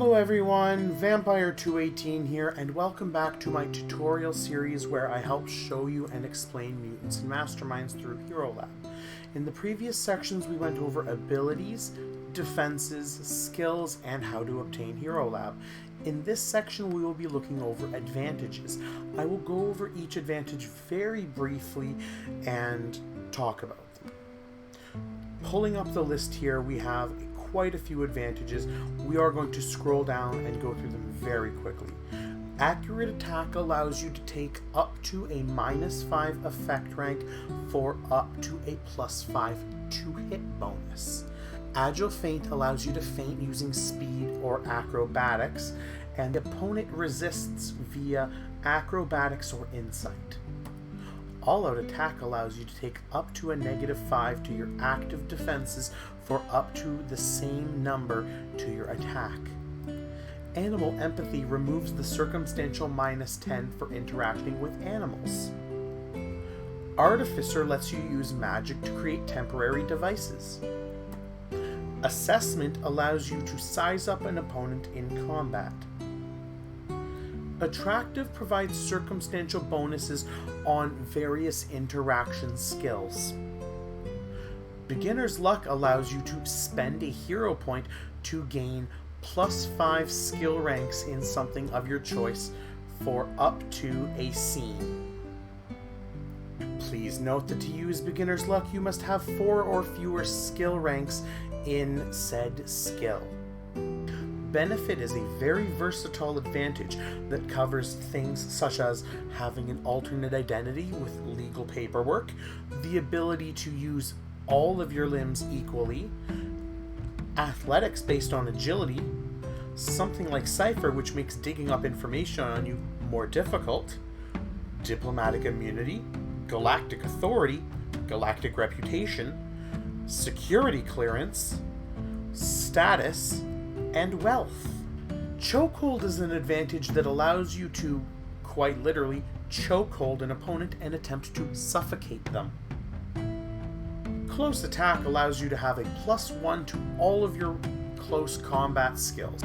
Hello everyone, Vampire218 here, and welcome back to my tutorial series where I help show you and explain Mutants and Masterminds through Hero Lab. In the previous sections we went over abilities, defenses, skills, and how to obtain Hero Lab. In this section we will be looking over advantages. I will go over each advantage very briefly and talk about them. Pulling up the list here, we have quite a few advantages. We are going to scroll down and go through them very quickly. Accurate attack allows you to take up to a -5 effect rank for up to a +5 to hit bonus. Agile feint allows you to feint using speed or acrobatics, and the opponent resists via acrobatics or insight. All-out attack allows you to take up to a -5 to your active defenses for up to the same number to your attack. Animal empathy removes the circumstantial -10 for interacting with animals. Artificer lets you use magic to create temporary devices. Assessment allows you to size up an opponent in combat. Attractive provides circumstantial bonuses on various interaction skills. Beginner's Luck allows you to spend a hero point to gain +5 skill ranks in something of your choice for up to a scene. Please note that to use Beginner's Luck you must have 4 or fewer skill ranks in said skill. Benefit is a very versatile advantage that covers things such as having an alternate identity with legal paperwork, the ability to use all of your limbs equally, athletics based on agility, something like Cypher which makes digging up information on you more difficult, diplomatic immunity, galactic authority, galactic reputation, security clearance, status, and wealth. Chokehold is an advantage that allows you to, quite literally, chokehold an opponent and attempt to suffocate them. Close attack allows you to have a +1 to all of your close combat skills.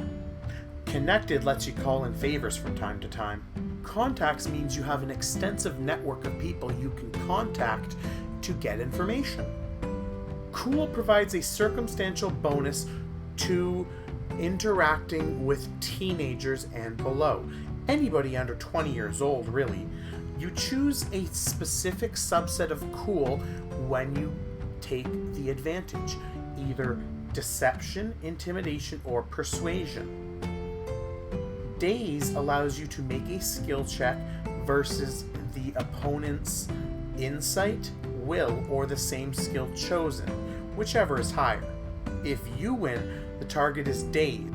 Connected lets you call in favors from time to time. Contacts means you have an extensive network of people you can contact to get information. Cool provides a circumstantial bonus to interacting with teenagers and below. Anybody under 20 years old, really. You choose a specific subset of cool when you take the advantage, either deception, intimidation, or persuasion. Daze allows you to make a skill check versus the opponent's insight, will, or the same skill chosen, whichever is higher. If you win, the target is dazed.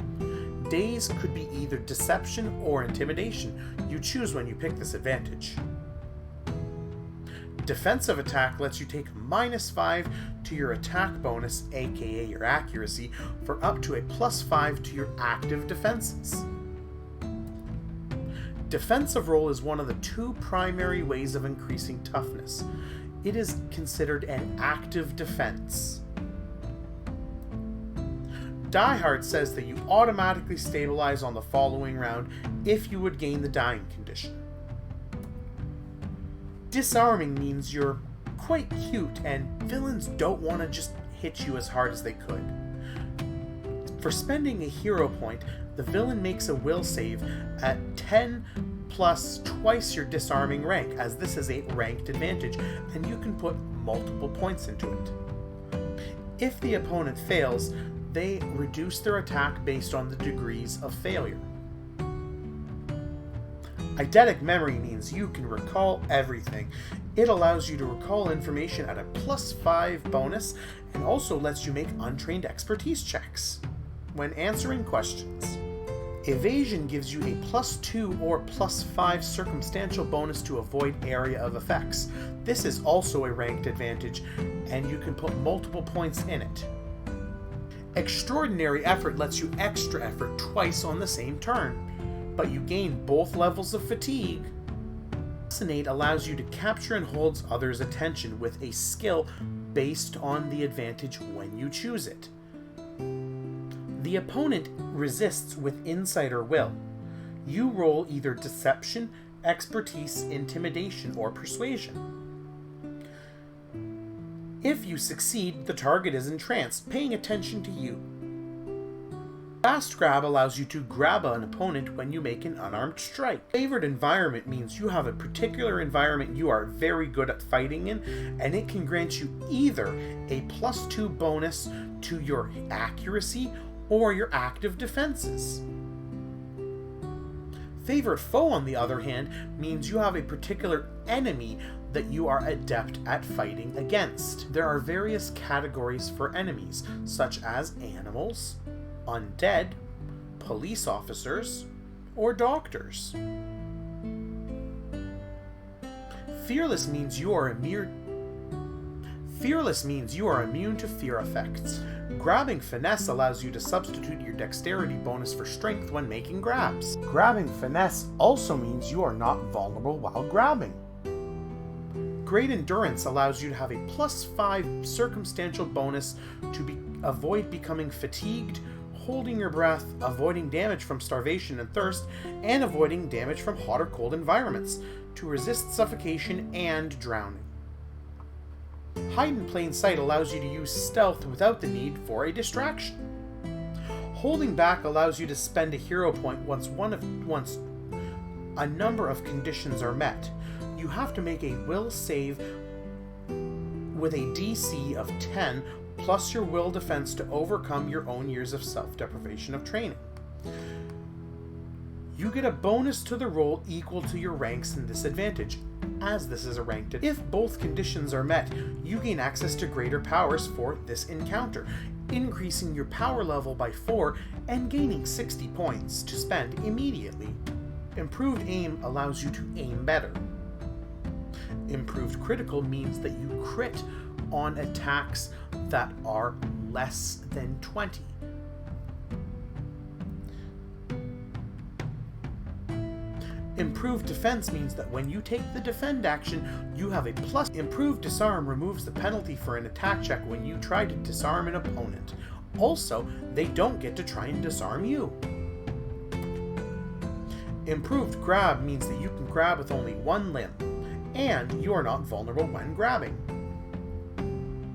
Daze could be either deception or intimidation. You choose when you pick this advantage. Defensive attack lets you take -5 to your attack bonus, aka your accuracy, for up to a +5 to your active defenses. Defensive roll is one of the 2 primary ways of increasing toughness. It is considered an active defense. Die Hard says that you automatically stabilize on the following round if you would gain the dying condition. Disarming means you're quite cute and villains don't want to just hit you as hard as they could. For spending a hero point, the villain makes a will save at 10 plus twice your disarming rank, as this is a ranked advantage, and you can put multiple points into it. If the opponent fails, they reduce their attack based on the degrees of failure. Eidetic Memory means you can recall everything. It allows you to recall information at a +5 bonus and also lets you make untrained expertise checks when answering questions. Evasion gives you a +2 or +5 circumstantial bonus to avoid area of effects. This is also a ranked advantage, and you can put multiple points in it. Extraordinary Effort lets you extra effort twice on the same turn, but you gain both levels of fatigue. Fascinate allows you to capture and hold others' attention with a skill based on the advantage when you choose it. The opponent resists with insight or will. You roll either deception, expertise, intimidation, or persuasion. If you succeed, the target is entranced, paying attention to you. Fast grab allows you to grab an opponent when you make an unarmed strike. Favored environment means you have a particular environment you are very good at fighting in, and it can grant you either a +2 bonus to your accuracy or your active defenses. Favored foe, on the other hand, means you have a particular enemy that you are adept at fighting against. There are various categories for enemies, such as animals, undead, police officers, or doctors. Fearless means you are immune to fear effects. Grabbing Finesse allows you to substitute your dexterity bonus for strength when making grabs. Grabbing Finesse also means you are not vulnerable while grabbing. Great Endurance allows you to have a +5 circumstantial bonus to avoid becoming fatigued, holding your breath, avoiding damage from starvation and thirst, and avoiding damage from hot or cold environments, to resist suffocation and drowning. Hide in Plain Sight allows you to use stealth without the need for a distraction. Holding Back allows you to spend a hero point once a number of conditions are met. You have to make a will save with a DC of 10 plus your will defense to overcome your own years of self-deprivation of training. You get a bonus to the roll equal to your ranks and disadvantage, as this is a ranked. If both conditions are met, you gain access to greater powers for this encounter, increasing your power level by 4 and gaining 60 points to spend immediately. Improved Aim allows you to aim better. Improved Critical means that you crit on attacks that are less than 20. Improved Defense means that when you take the defend action, you have a plus. Improved Disarm removes the penalty for an attack check when you try to disarm an opponent. Also, they don't get to try and disarm you. Improved Grab means that you can grab with only one limb, and you are not vulnerable when grabbing.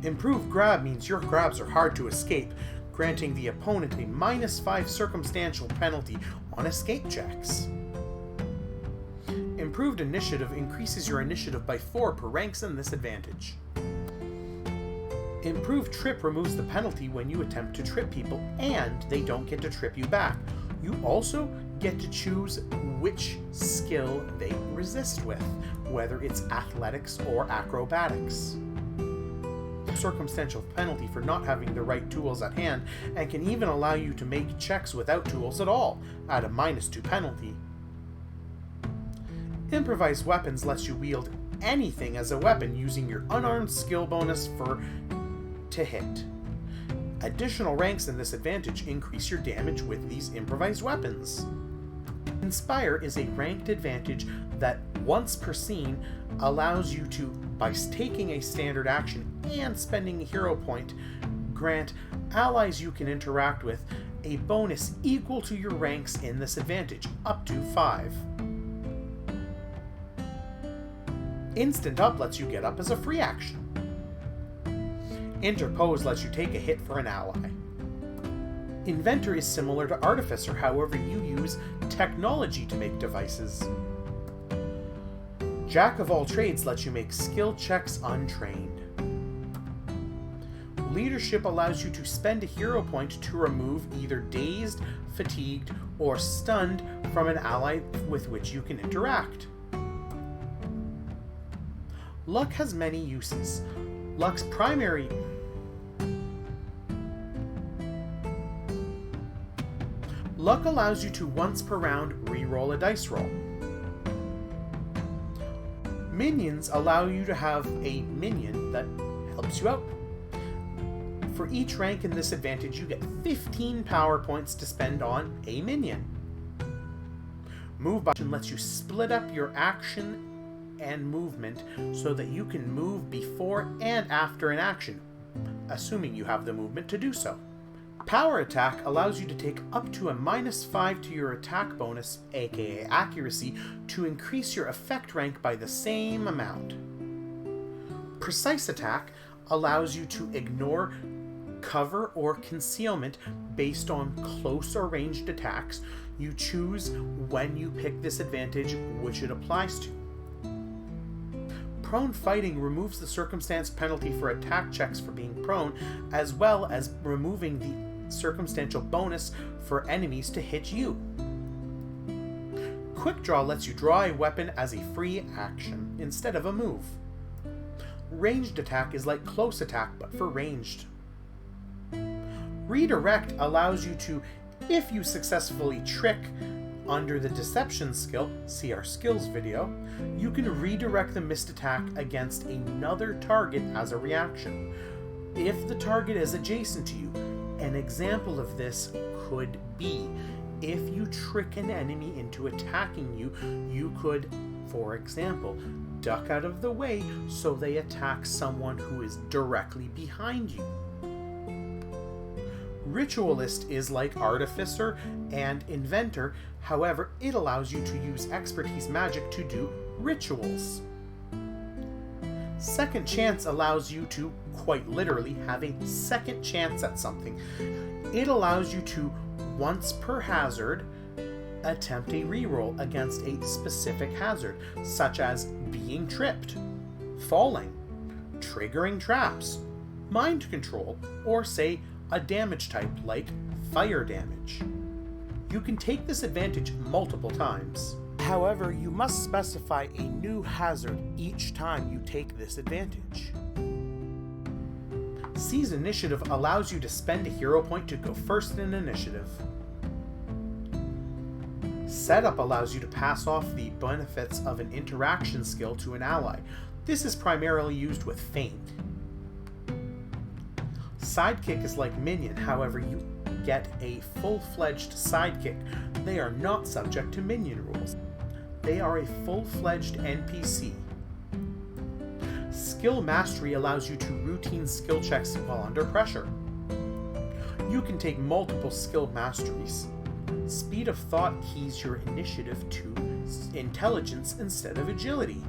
Improved Grab means your grabs are hard to escape, granting the opponent a -5 circumstantial penalty on escape checks. Improved Initiative increases your initiative by 4 per ranks and this advantage. Improved Trip removes the penalty when you attempt to trip people, and they don't get to trip you back. You also get to choose which skill they resist with, whether it's athletics or acrobatics. Circumstantial penalty for not having the right tools at hand, and can even allow you to make checks without tools at all, at a -2 penalty. Improvised Weapons lets you wield anything as a weapon using your unarmed skill bonus to hit. Additional ranks and this advantage increase your damage with these improvised weapons. Inspire is a ranked advantage that, once per scene, allows you to, by taking a standard action and spending a hero point, grant allies you can interact with a bonus equal to your ranks in this advantage, up to 5. Instant Up lets you get up as a free action. Interpose lets you take a hit for an ally. Inventor is similar to Artificer, however you use technology to make devices. Jack of all Trades lets you make skill checks untrained. Leadership allows you to spend a hero point to remove either dazed, fatigued, or stunned from an ally with which you can interact. Luck has many uses. Luck allows you to once per round re-roll a dice roll. Minions allow you to have a minion that helps you out. For each rank in this advantage, you get 15 power points to spend on a minion. Move button lets you split up your action and movement so that you can move before and after an action, assuming you have the movement to do so. Power attack allows you to take up to a -5 to your attack bonus, aka accuracy, to increase your effect rank by the same amount. Precise attack allows you to ignore cover or concealment based on close or ranged attacks. You choose when you pick this advantage which it applies to. Prone fighting removes the circumstance penalty for attack checks for being prone, as well as removing the circumstantial bonus for enemies to hit you. Quick Draw lets you draw a weapon as a free action instead of a move. Ranged attack is like close attack but for ranged. Redirect allows you to, if you successfully trick under the deception skill, see our skills video, you can redirect the missed attack against another target as a reaction. If the target is adjacent to you, an example of this could be if you trick an enemy into attacking you, you could, for example, duck out of the way so they attack someone who is directly behind you. Ritualist is like Artificer and Inventor, however, it allows you to use expertise magic to do rituals. Second Chance allows you to, quite literally, have a second chance at something. It allows you to, once per hazard, attempt a reroll against a specific hazard, such as being tripped, falling, triggering traps, mind control, or say a damage type like fire damage. You can take this advantage multiple times. However, you must specify a new hazard each time you take this advantage. Seize Initiative allows you to spend a hero point to go first in initiative. Setup allows you to pass off the benefits of an interaction skill to an ally. This is primarily used with Feint. Sidekick is like Minion, however you get a full-fledged sidekick. They are not subject to Minion rules. They are a full-fledged NPC. Skill Mastery allows you to routine skill checks while under pressure. You can take multiple skill masteries. Speed of Thought keys your initiative to intelligence instead of agility.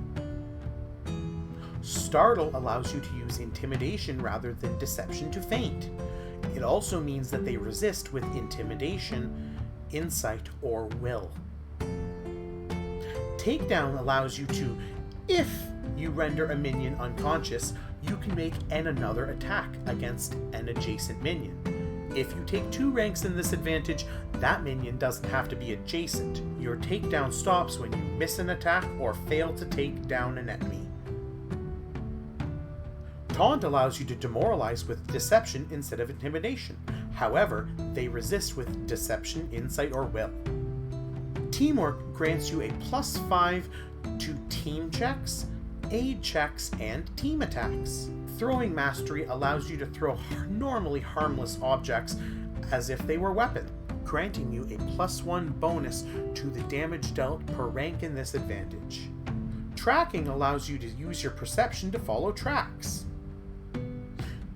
Startle allows you to use intimidation rather than deception to feint. It also means that they resist with intimidation, insight, or will. Takedown allows you to, if you render a minion unconscious, you can make another attack against an adjacent minion. If you take 2 ranks in this advantage, that minion doesn't have to be adjacent. Your takedown stops when you miss an attack or fail to take down an enemy. Taunt allows you to demoralize with deception instead of intimidation. However, they resist with deception, insight, or will. Teamwork grants you a +5 to team checks, aid checks, and team attacks. Throwing Mastery allows you to throw normally harmless objects as if they were weapons, granting you a +1 bonus to the damage dealt per rank in this advantage. Tracking allows you to use your perception to follow tracks.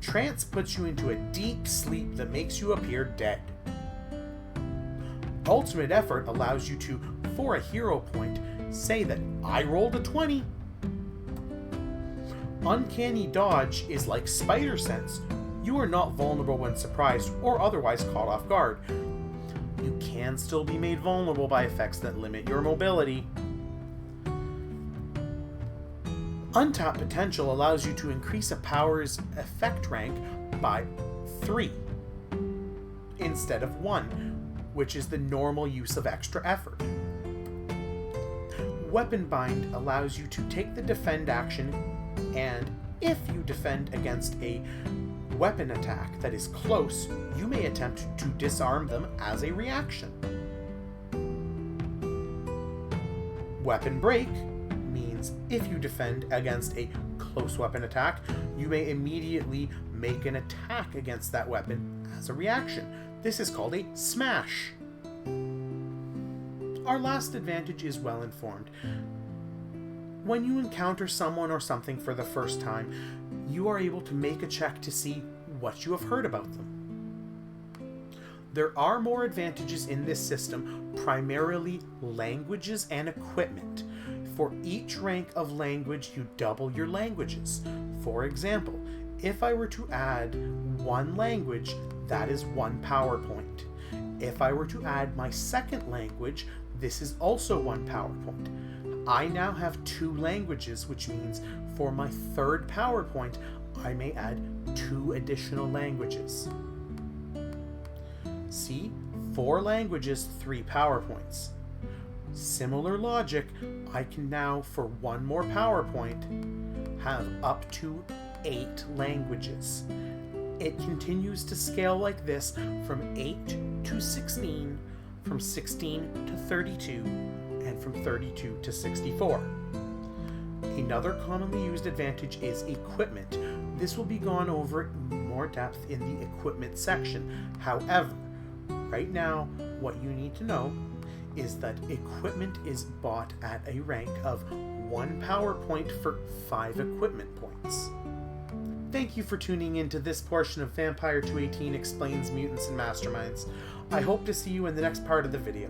Trance puts you into a deep sleep that makes you appear dead. Ultimate Effort allows you to, for a hero point, say that I rolled a 20. Uncanny Dodge is like Spider Sense. You are not vulnerable when surprised or otherwise caught off guard. You can still be made vulnerable by effects that limit your mobility. Untap Potential allows you to increase a power's effect rank by 3 instead of 1, which is the normal use of extra effort. Weapon Bind allows you to take the defend action, and if you defend against a weapon attack that is close, you may attempt to disarm them as a reaction. Weapon Break means if you defend against a close weapon attack, you may immediately make an attack against that weapon as a reaction. This is called a smash. Our last advantage is well informed. When you encounter someone or something for the first time, you are able to make a check to see what you have heard about them. There are more advantages in this system, primarily languages and equipment. For each rank of language, you double your languages. For example, if I were to add 1 language, that is 1 power point. If I were to add my second language, this is also 1 power point. I now have 2 languages, which means for my third power point, I may add 2 additional languages. See? 4 languages, 3 power points. Similar logic, I can now, for 1 more power point, have up to 8 languages. It continues to scale like this from 8 to 16, from 16 to 32, and from 32 to 64. Another commonly used advantage is equipment. This will be gone over in more depth in the equipment section. However, right now, what you need to know is that equipment is bought at a rank of 1 power point for 5 equipment points. Thank you for tuning in to this portion of Vampire 218 Explains Mutants and Masterminds. I hope to see you in the next part of the video.